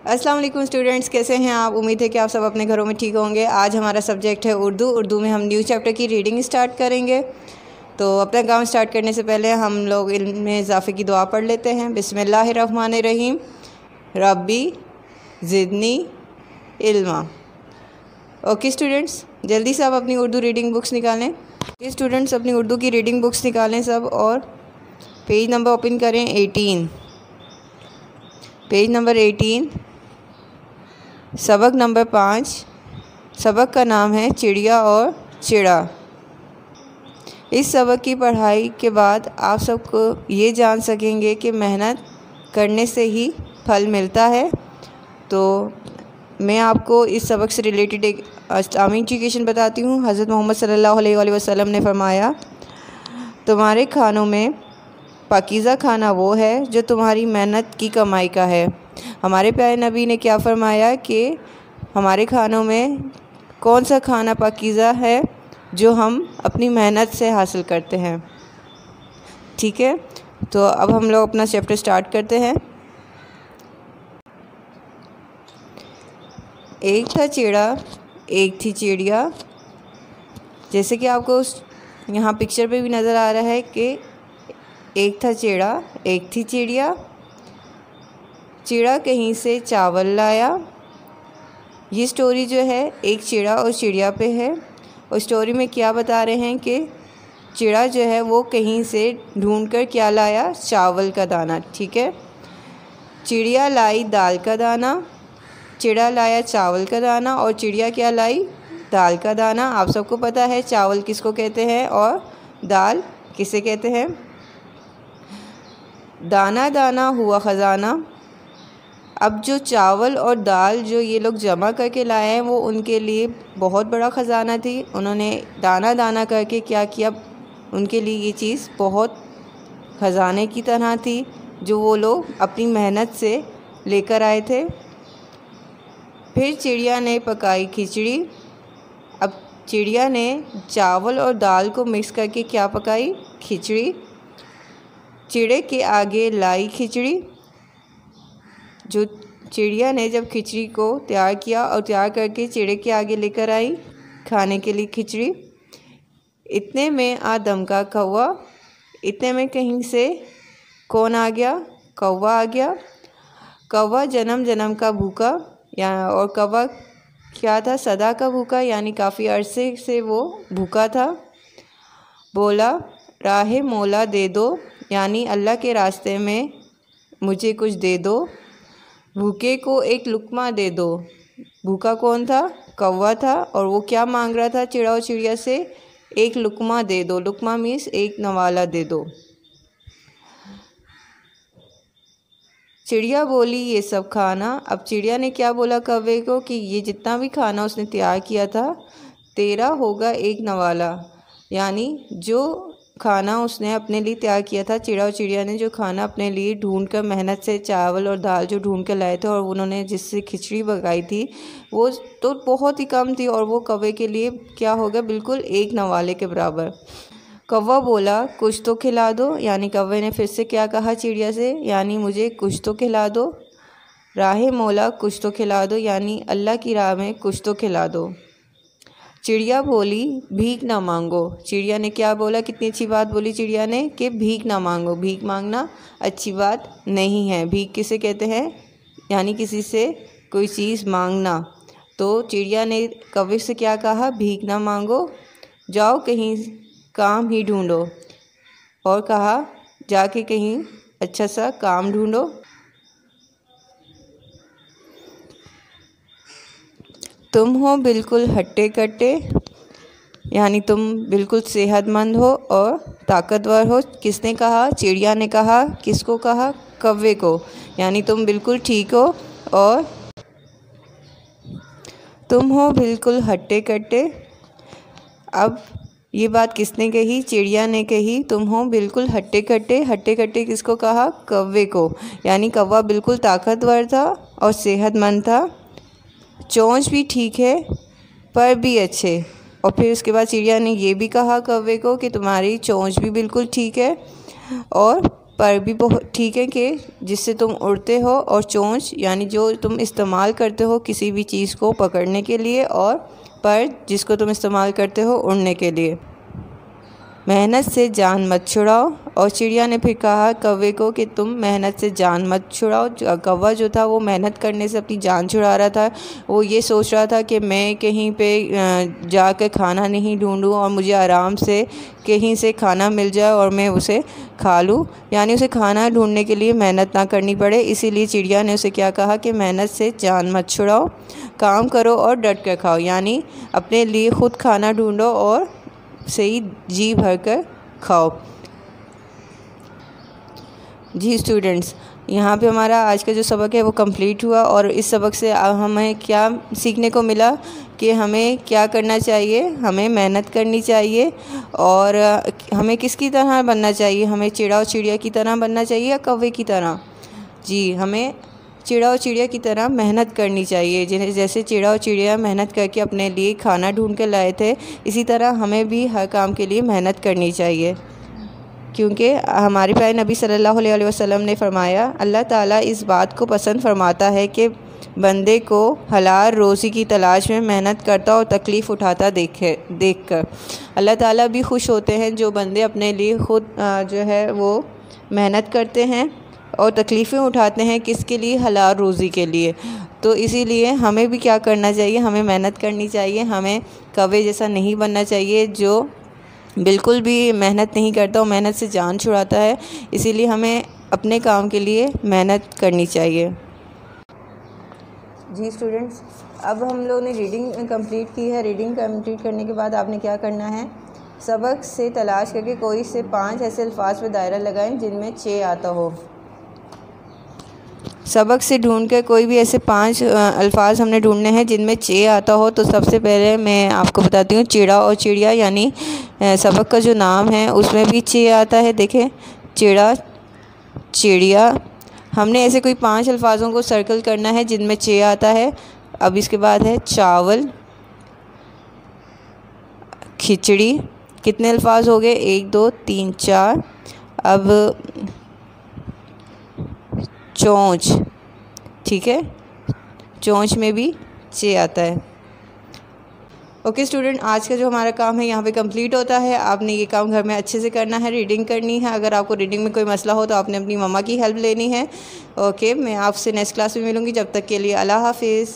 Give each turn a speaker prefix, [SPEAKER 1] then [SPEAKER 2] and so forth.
[SPEAKER 1] अस्सलाम वालेकुम स्टूडेंट्स, कैसे हैं आप। उम्मीद है कि आप सब अपने घरों में ठीक होंगे। आज हमारा सब्जेक्ट है उर्दू में हम न्यू चैप्टर की रीडिंग स्टार्ट करेंगे। तो अपना काम स्टार्ट करने से पहले हम लोग इल्म में इजाफ़े की दुआ पढ़ लेते हैं। बिस्मिल्लाहिर्रहमानिर्रहीम। रब्बी ज़िदनी इल्मा। ओके स्टूडेंट्स, जल्दी से आप अपनी उर्दू रीडिंग बुक्स निकालें। स्टूडेंट्स अपनी उर्दू की रीडिंग बुक्स निकालें सब, और पेज नंबर ओपन करें 18। पेज नंबर 18, सबक नंबर 5। सबक का नाम है चिड़िया और चिड़ा। इस सबक की पढ़ाई के बाद आप सबको ये जान सकेंगे कि मेहनत करने से ही फल मिलता है। तो मैं आपको इस सबक से रिलेटेड एक इस्लामी एजुकेशन बताती हूँ। हज़रत मोहम्मद सल्लल्लाहु अलैहि वसल्लम ने फरमाया, तुम्हारे खानों में पाकीज़ा खाना वो है जो तुम्हारी मेहनत की कमाई का है। हमारे प्यारे नबी ने क्या फरमाया कि हमारे खानों में कौन सा खाना पाकीज़ा है जो हम अपनी मेहनत से हासिल करते हैं। ठीक है, तो अब हम लोग अपना चैप्टर स्टार्ट करते हैं। एक था चिड़ा, एक थी चिड़िया। जैसे कि आपको यहाँ पिक्चर पे भी नज़र आ रहा है कि एक था चिड़ा, एक थी चिड़िया। चिड़ा कहीं से चावल लाया। ये स्टोरी जो है एक चिड़ा और चिड़िया पे है। और स्टोरी में क्या बता रहे हैं कि चिड़ा जो है वो कहीं से ढूंढकर क्या लाया, चावल का दाना। ठीक है, चिड़िया लाई दाल का दाना। चिड़ा लाया चावल का दाना और चिड़िया क्या लाई, दाल का दाना। आप सबको पता है चावल किसको कहते हैं और दाल किसे कहते हैं। दाना दाना हुआ ख़जाना। अब जो चावल और दाल जो ये लोग जमा करके लाए हैं वो उनके लिए बहुत बड़ा ख़जाना थी। उन्होंने दाना दाना करके क्या किया, उनके लिए ये चीज़ बहुत ख़जाने की तरह थी जो वो लोग अपनी मेहनत से लेकर आए थे। फिर चिड़िया ने पकाई खिचड़ी। अब चिड़िया ने चावल और दाल को मिक्स करके क्या पकाई, खिचड़ी। चिड़े के आगे लाई खिचड़ी। जो चिड़िया ने जब खिचड़ी को तैयार किया और तैयार करके चिड़े के आगे लेकर आई खाने के लिए खिचड़ी। इतने में आदम का कौवा। इतने में कहीं से कौन आ गया, कौवा आ गया। कौवा जन्म जन्म का भूखा, और कौवा क्या था, सदा का भूखा, यानी काफ़ी अरसे से वो भूखा था। बोला राहे मौला दे दो, यानी अल्लाह के रास्ते में मुझे कुछ दे दो। भूखे को एक लुक़मा दे दो। भूखा कौन था, कौवा था, और वो क्या मांग रहा था चिड़ा और चिड़िया से, एक लुक़मा दे दो। लुक़मा मीन्स एक नवाला दे दो। चिड़िया बोली ये सब खाना। अब चिड़िया ने क्या बोला कौवे को कि ये जितना भी खाना उसने तैयार किया था तेरा होगा एक नवाला, यानी जो खाना उसने अपने लिए तैयार किया था, चिड़ा और चिड़िया ने जो खाना अपने लिए ढूंढ कर मेहनत से चावल और दाल जो ढूंढ कर लाए थे और उन्होंने जिससे खिचड़ी पकाई थी वो तो बहुत ही कम थी, और वो कौवे के लिए क्या होगा, बिल्कुल एक नवाले के बराबर। कौवा बोला कुछ तो खिला दो, यानी कौवे ने फिर से क्या कहा चिड़िया से, यानी मुझे कुछ तो खिला दो। राहे मौला कुछ तो खिला दो, यानी अल्लाह की राह में कुछ तो खिला दो। चिड़िया बोली भीख ना मांगो। चिड़िया ने क्या बोला, कितनी अच्छी बात बोली चिड़िया ने कि भीख ना मांगो। भीख मांगना अच्छी बात नहीं है। भीख किसे कहते हैं, यानी किसी से कोई चीज़ मांगना। तो चिड़िया ने कौवे से क्या कहा, भीख ना मांगो, जाओ कहीं काम ही ढूंढो। और कहा जाके कहीं अच्छा सा काम ढूंढो। तुम हो बिल्कुल हट्टे कट्टे, यानी तुम बिल्कुल सेहतमंद हो और ताकतवर हो। किसने कहा, चिड़िया ने कहा। किसको कहा, कौवे को, यानी तुम बिल्कुल ठीक हो और तुम हो बिल्कुल हट्टे कट्टे। अब ये बात किसने कही, चिड़िया ने कही, तुम हो बिल्कुल हट्टे कट्टे। हट्टे कट्टे किसको कहा, कौवे को, यानी कौवा बिल्कुल ताकतवर था और सेहतमंद था। चोंच भी ठीक है पर भी अच्छे। और फिर उसके बाद चिड़िया ने ये भी कहा कौवे को कि तुम्हारी चोंच भी बिल्कुल ठीक है और पर भी बहुत ठीक है कि जिससे तुम उड़ते हो, और चोंच यानी जो तुम इस्तेमाल करते हो किसी भी चीज़ को पकड़ने के लिए, और पर जिसको तुम इस्तेमाल करते हो उड़ने के लिए। मेहनत से जान मत छुड़ाओ। और चिड़िया ने फिर कहा कौवे को कि तुम मेहनत से जान मत छुड़ाओ। कौवा जो था वो मेहनत करने से अपनी जान छुड़ा रहा था। वो ये सोच रहा था कि मैं कहीं पे जाकर खाना नहीं ढूंढूं और मुझे आराम से कहीं से खाना मिल जाए और मैं उसे खा लूं, यानी उसे खाना ढूंढने के लिए मेहनत ना करनी पड़े। इसीलिए चिड़िया ने उसे क्या कहा कि मेहनत से जान मत छुड़ाओ, काम करो और डट कर खाओ, यानी अपने लिए ख़ुद खाना ढूंढो और सही जी भर कर खाओ। जी स्टूडेंट्स, यहाँ पे हमारा आज का जो सबक है वो कंप्लीट हुआ। और इस सबक से हमें क्या सीखने को मिला कि हमें क्या करना चाहिए, हमें मेहनत करनी चाहिए। और हमें किसकी तरह बनना चाहिए, हमें चिड़ा और चिड़िया की तरह बनना चाहिए या कौवे की तरह? जी, हमें चिड़ा और चिड़िया की तरह मेहनत करनी चाहिए। जैसे चिड़ा और चिड़िया मेहनत करके अपने लिए खाना ढूंढ के लाए थे, इसी तरह हमें भी हर काम के लिए मेहनत करनी चाहिए। क्योंकि हमारे प्यारे नबी सल्लल्लाहु अलैहि वसल्लम ने फरमाया, अल्लाह ताला इस बात को पसंद फरमाता है कि बंदे को हलाल रोज़ी की तलाश में मेहनत करता और तकलीफ़ उठाता देखकर अल्लाह ताला भी खुश होते हैं। जो बंदे अपने लिए ख़ुद जो है वो मेहनत करते हैं और तकलीफ़ें उठाते हैं, किसके लिए? हलाल रोज़ी के लिए। तो इसीलिए हमें भी क्या करना चाहिए, हमें मेहनत करनी चाहिए। हमें कौवे जैसा नहीं बनना चाहिए जो बिल्कुल भी मेहनत नहीं करता और मेहनत से जान छुड़ाता है। इसीलिए हमें अपने काम के लिए मेहनत करनी चाहिए। जी स्टूडेंट्स, अब हम लोगों ने रीडिंग कंप्लीट की है। रीडिंग कंप्लीट करने के बाद आपने क्या करना है, सबक से तलाश करके कोई से 5 ऐसे अल्फाज पर दायरा लगाएं जिनमें चे आता हो। सबक से ढूंढ कर कोई भी ऐसे 5 अल्फाज हमने ढूंढने हैं जिनमें चे आता हो। तो सबसे पहले मैं आपको बताती हूँ चिड़ा और चिड़िया, यानी सबक का जो नाम है उसमें भी चे आता है। देखें, चिड़ा, चिड़िया। हमने ऐसे कोई 5 अल्फाजों को सर्कल करना है जिनमें चे आता है। अब इसके बाद है चावल, खिचड़ी। कितने अल्फाज हो गए? 1 2 3 4। अब चोंच, ठीक है, चोंच में भी चे आता है। ओके स्टूडेंट, आज का जो हमारा काम है यहाँ पे कंप्लीट होता है। आपने ये काम घर में अच्छे से करना है, रीडिंग करनी है। अगर आपको रीडिंग में कोई मसला हो तो आपने अपनी मम्मा की हेल्प लेनी है। ओके, मैं आपसे नेक्स्ट क्लास में मिलूँगी। जब तक के लिए अल्लाह हाफिज़।